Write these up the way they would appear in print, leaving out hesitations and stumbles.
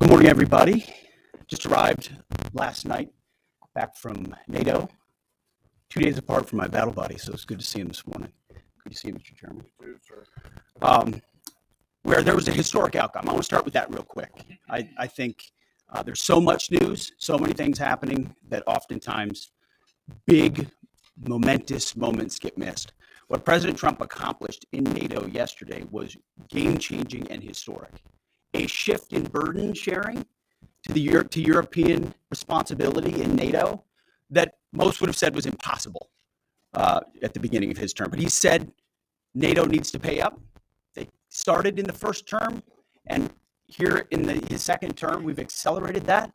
Good morning, everybody. Just arrived last night back from NATO, 2 days apart from my battle buddy, so it's good to see him this morning. Good to see you, Mr. Chairman. You too, sir. Where there was a historic outcome. I want to start with that real quick. I think there's so much news, so many things happening that oftentimes big, momentous moments get missed. What President Trump accomplished in NATO yesterday was game-changing and historic. A shift in burden sharing to European responsibility in NATO that most would have said was impossible at the beginning of his term. But he said NATO needs to pay up. They started in the first term, and here in his second term, we've accelerated that.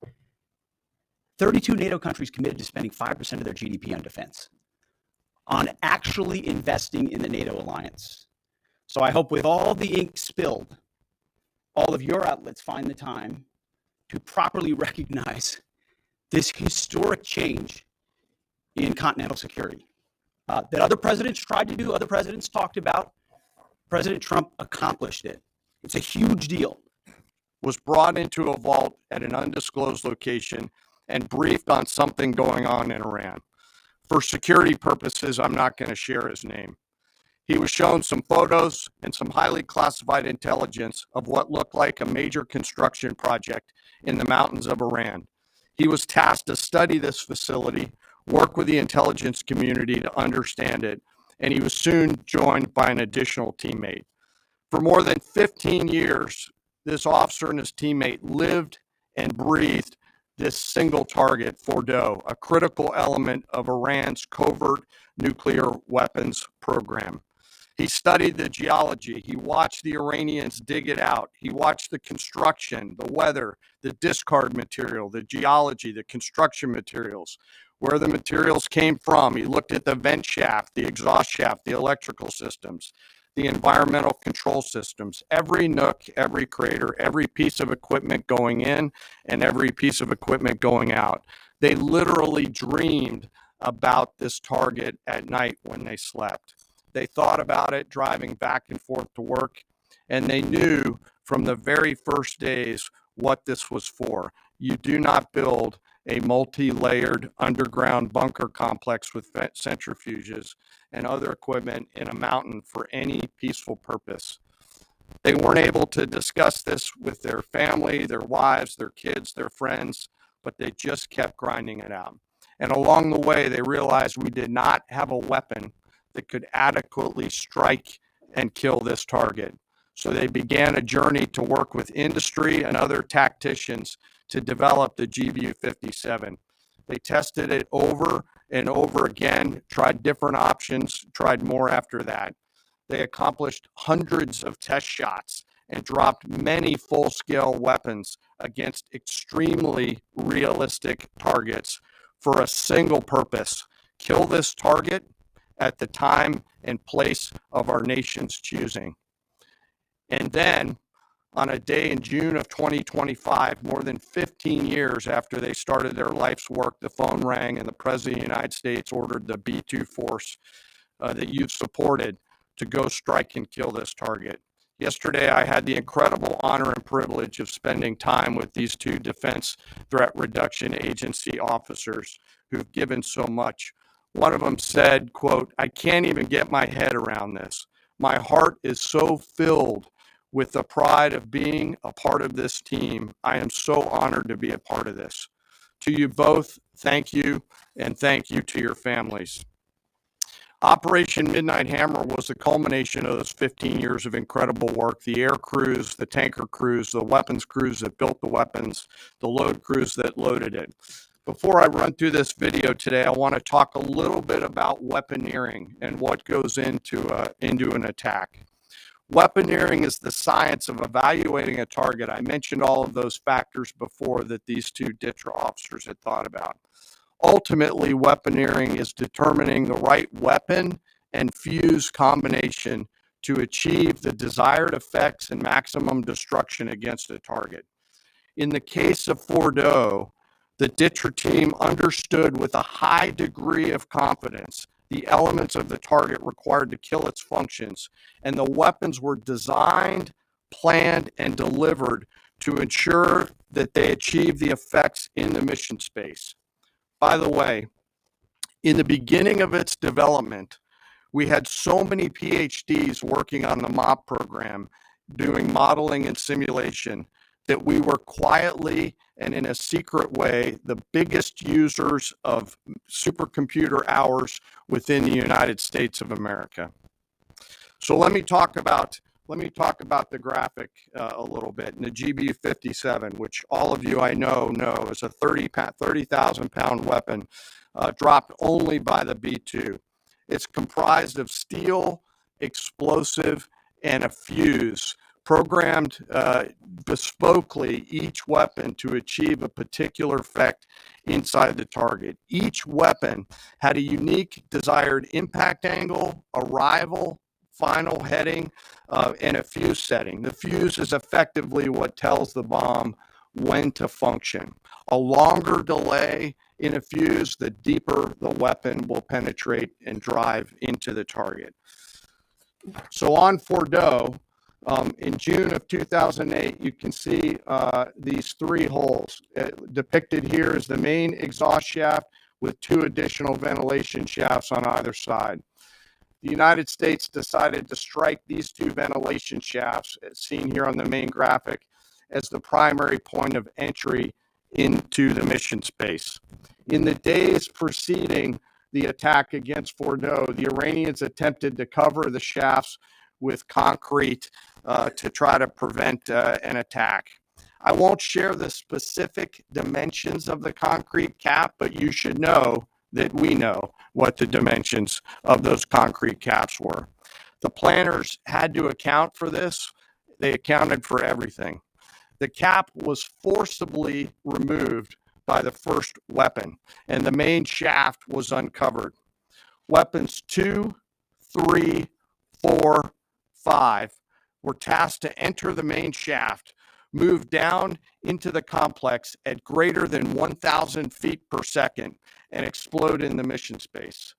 32 NATO countries committed to spending 5% of their GDP on defense, on actually investing in the NATO alliance. So I hope with all the ink spilled, all of your outlets find the time to properly recognize this historic change in continental security that other presidents tried to do, other presidents talked about. President Trump accomplished it. It's a huge deal. Was brought into a vault at an undisclosed location and briefed on something going on in Iran. For security purposes, I'm not going to share his name. He was shown some photos and some highly classified intelligence of what looked like a major construction project in the mountains of Iran. He was tasked to study this facility, work with the intelligence community to understand it, and he was soon joined by an additional teammate. For more than 15 years, this officer and his teammate lived and breathed this single target, Fordo, a critical element of Iran's covert nuclear weapons program. He studied the geology. He watched the Iranians dig it out. He watched the construction, the weather, the discard material, the geology, the construction materials, where the materials came from. He looked at the vent shaft, the exhaust shaft, the electrical systems, the environmental control systems, every nook, every crater, every piece of equipment going in and every piece of equipment going out. They literally dreamed about this target at night when they slept. They thought about it driving back and forth to work, and they knew from the very first days what this was for. You do not build a multi-layered underground bunker complex with centrifuges and other equipment in a mountain for any peaceful purpose. They weren't able to discuss this with their family, their wives, their kids, their friends, but they just kept grinding it out. And along the way, they realized we did not have a weapon that could adequately strike and kill this target. So they began a journey to work with industry and other tacticians to develop the GBU-57. They tested it over and over again, tried different options, tried more after that. They accomplished hundreds of test shots and dropped many full-scale weapons against extremely realistic targets for a single purpose: kill this target at the time and place of our nation's choosing. And then, on a day in June of 2025, more than 15 years after they started their life's work, the phone rang and the President of the United States ordered the B-2 force that you've supported to go strike and kill this target. Yesterday, I had the incredible honor and privilege of spending time with these two Defense Threat Reduction Agency officers who've given so much. One of them said, quote, "I can't even get my head around this. My heart is so filled with the pride of being a part of this team. I am so honored to be a part of this." To you both, thank you, and thank you to your families. Operation Midnight Hammer was the culmination of those 15 years of incredible work. The air crews, the tanker crews, the weapons crews that built the weapons, the load crews that loaded it. Before I run through this video today, I want to talk a little bit about weaponeering and what goes into an attack. Weaponeering is the science of evaluating a target. I mentioned all of those factors before that these two DITRA officers had thought about. Ultimately, weaponeering is determining the right weapon and fuse combination to achieve the desired effects and maximum destruction against a target. In the case of Fordo, the DITRA team understood with a high degree of confidence the elements of the target required to kill its functions, and the weapons were designed, planned, and delivered to ensure that they achieve the effects in the mission space. By the way, in the beginning of its development, we had so many PhDs working on the MOP program, doing modeling and simulation, that we were quietly and in a secret way the biggest users of supercomputer hours within the United States of America. So let me talk about the graphic a little bit. And the GBU-57, which all of you I know is a 30,000 pound weapon dropped only by the B-2. It's comprised of steel, explosive, and a fuse, programmed bespokely each weapon to achieve a particular effect inside the target. Each weapon had a unique desired impact angle, arrival, final heading, and a fuse setting. The fuse is effectively what tells the bomb when to function. A longer delay in a fuse, the deeper the weapon will penetrate and drive into the target. So on Fordo, in June of 2008, you can see these three holes. Depicted here is the main exhaust shaft with two additional ventilation shafts on either side. The United States decided to strike these two ventilation shafts, as seen here on the main graphic, as the primary point of entry into the mission space. In the days preceding the attack against Fordo, the Iranians attempted to cover the shafts with concrete to try to prevent an attack. I won't share the specific dimensions of the concrete cap, but you should know that we know what the dimensions of those concrete caps were. The planners had to account for this. They accounted for everything. The cap was forcibly removed by the first weapon, and the main shaft was uncovered. Weapons 2, 3, 4, 5 were tasked to enter the main shaft, move down into the complex at greater than 1,000 feet per second, and explode in the mission space.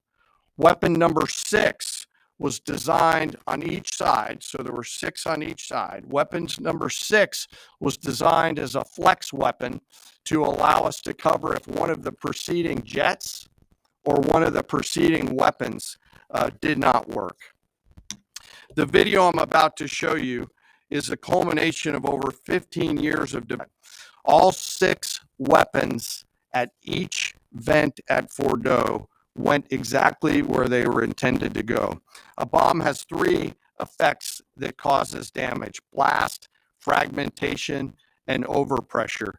Weapon number 6 was designed on each side, so there were 6 on each side. Weapons number 6 was designed as a flex weapon to allow us to cover if one of the preceding jets or one of the preceding weapons did not work. The video I'm about to show you is a culmination of over 15 years of development. All 6 weapons at each vent at Fordo went exactly where they were intended to go. A bomb has 3 effects that causes damage: blast, fragmentation, and overpressure.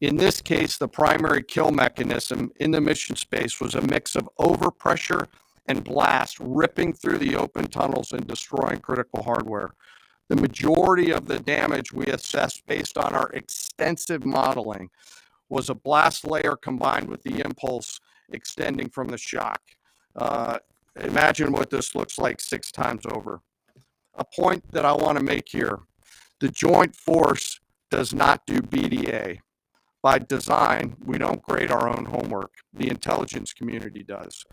In this case, the primary kill mechanism in the mission space was a mix of overpressure and blast ripping through the open tunnels and destroying critical hardware. The majority of the damage we assessed based on our extensive modeling was a blast layer combined with the impulse extending from the shock. Imagine what this looks like 6 times over. A point that I want to make here: the joint force does not do BDA. By design, we don't grade our own homework. The intelligence community does.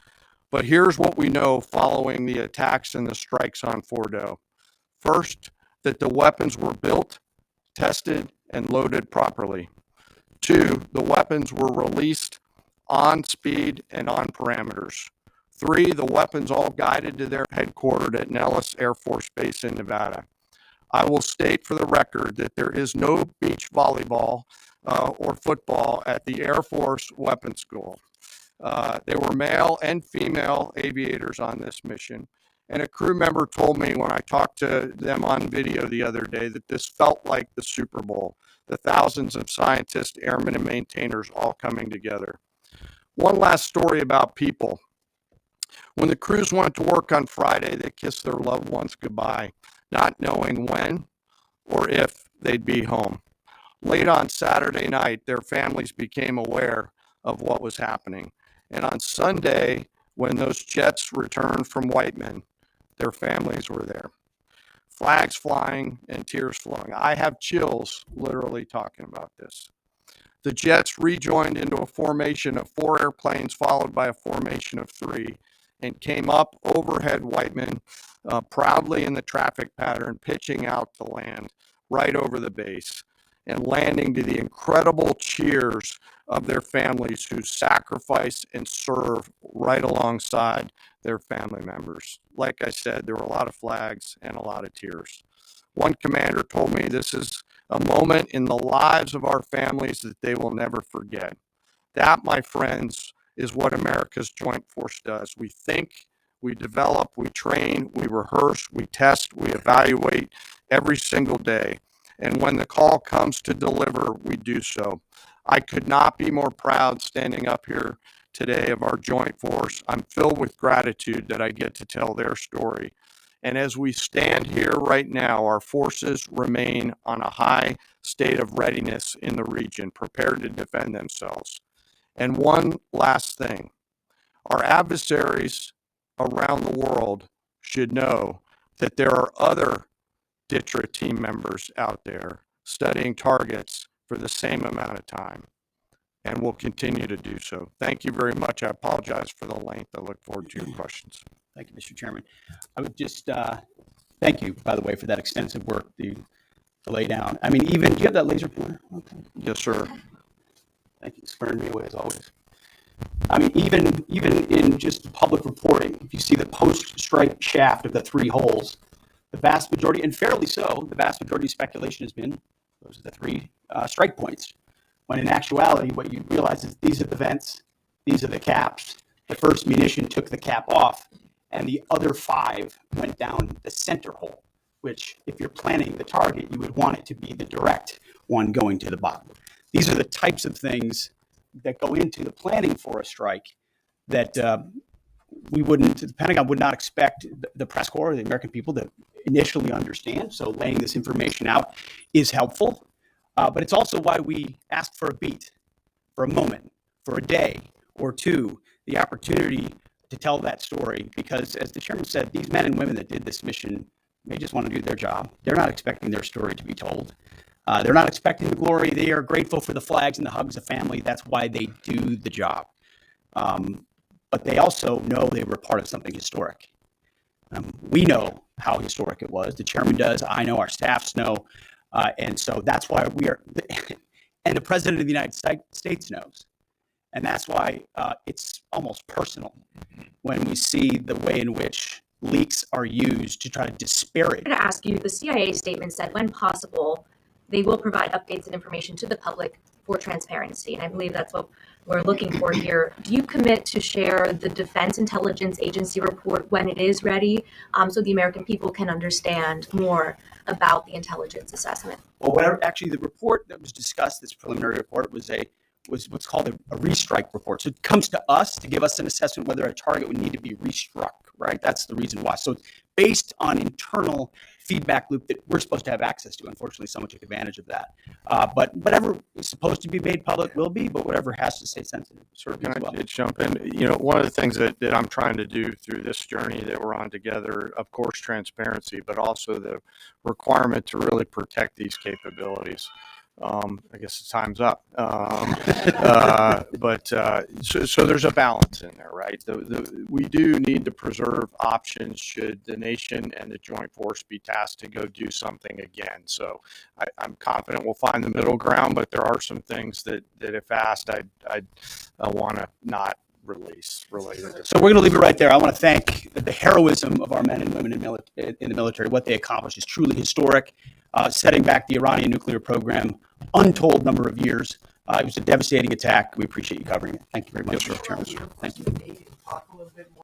But here's what we know following the attacks and the strikes on Fordo. First, that the weapons were built, tested, and loaded properly. 2, the weapons were released on speed and on parameters. 3, the weapons all guided to their headquartered at Nellis Air Force Base in Nevada. I will state for the record that there is no beach volleyball or football at the Air Force Weapons School. There were male and female aviators on this mission. And a crew member told me when I talked to them on video the other day that this felt like the Super Bowl, the thousands of scientists, airmen, and maintainers all coming together. One last story about people. When the crews went to work on Friday, they kissed their loved ones goodbye, not knowing when or if they'd be home. Late on Saturday night, their families became aware of what was happening. And on Sunday, when those jets returned from Whiteman, their families were there. Flags flying and tears flowing. I have chills literally talking about this. The jets rejoined into a formation of 4 airplanes, followed by a formation of 3, and came up overhead Whiteman, proudly in the traffic pattern, pitching out to land right over the base. and landing to the incredible cheers of their families who sacrifice and serve right alongside their family members. Like I said, there were a lot of flags and a lot of tears. One commander told me this is a moment in the lives of our families that they will never forget. That, my friends, is what America's Joint Force does. We think, we develop, we train, we rehearse, we test, we evaluate every single day. And when the call comes to deliver, we do so. I could not be more proud standing up here today of our Joint Force. I'm filled with gratitude that I get to tell their story. And as we stand here right now, our forces remain on a high state of readiness in the region, prepared to defend themselves. And one last thing, our adversaries around the world should know that there are other DTRA team members out there studying targets for the same amount of time, and will continue to do so. Thank you very much. I apologize for the length. I look forward to your questions. Thank you, Mr. Chairman. I would just thank you, by the way, for that extensive work to lay down. I mean, even, do you have that laser pointer? Okay. Yes, sir. Thank you. Spurring me away as always. I mean, even in just public reporting, if you see the post-strike shaft of the 3 holes, the vast majority, and fairly so, the vast majority of speculation has been those are the 3 strike points. When in actuality, what you realize is these are the vents, these are the caps. The first munition took the cap off, and the other 5 went down the center hole, which, if you're planning the target, you would want it to be the direct one going to the bottom. These are the types of things that go into the planning for a strike that the Pentagon would not expect the press corps, the American people, to initially understand. So laying this information out is helpful, but it's also why we ask for a beat, for a moment, for a day or 2, the opportunity to tell that story, because as the chairman said, these men and women that did this mission, they just want to do their job. They're not expecting their story to be told. They're not expecting the glory. They are grateful for the flags and the hugs of family. That's why they do the job. But they also know they were part of something historic. We know how historic it was. The chairman does. I know. Our staffs know. And so that's why we are, and the president of the United States knows. And that's why it's almost personal when we see the way in which leaks are used to try to disparage. I'm going to ask you, the CIA statement said, when possible, they will provide updates and information to the public for transparency. And I believe that's what we're looking for here. Do you commit to share the Defense Intelligence Agency report when it is ready, so the American people can understand more about the intelligence assessment? Well, actually, the report that was discussed, this preliminary report, was what's called a restrike report. So it comes to us to give us an assessment whether a target would need to be restruck, right? That's the reason why. So it's based on internal feedback loop that we're supposed to have access to. Unfortunately, someone took advantage of that. But whatever is supposed to be made public will be, but whatever has to stay sensitive. Can I jump in? You know, one of the things that I'm trying to do through this journey that we're on together, of course, transparency, but also the requirement to really protect these capabilities. I guess the time's up. So there's a balance in there, right? We do need to preserve options should the nation and the Joint Force be tasked to go do something again. So I'm confident we'll find the middle ground, but there are some things that if asked, I'd want to not release related to. So we're going to leave it right there. I want to thank the heroism of our men and women in the military. What they accomplished is truly historic. Setting back the Iranian nuclear program, untold number of years. It was a devastating attack. We appreciate you covering it. Thank you very much, Mr. Chairman. Thank you.